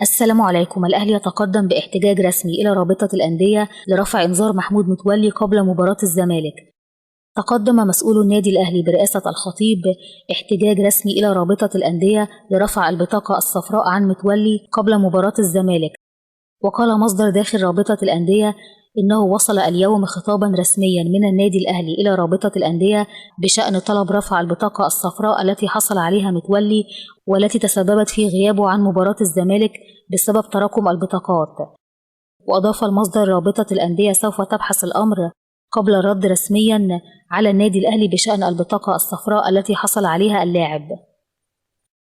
السلام عليكم. الأهلي يتقدم باحتجاج رسمي إلى رابطة الأندية لرفع إنذار محمود متولي قبل مباراة الزمالك. تقدم مسؤول النادي الأهلي برئاسة الخطيب احتجاج رسمي إلى رابطة الأندية لرفع البطاقة الصفراء عن متولي قبل مباراة الزمالك. وقال مصدر داخل رابطة الأندية إنه وصل اليوم خطابا رسميا من النادي الأهلي إلى رابطة الأندية بشأن طلب رفع البطاقة الصفراء التي حصل عليها متولي والتي تسببت في غيابه عن مباراة الزمالك بسبب تراكم البطاقات. وأضاف المصدر رابطة الأندية سوف تبحث الأمر قبل الرد رسميا على النادي الأهلي بشأن البطاقة الصفراء التي حصل عليها اللاعب.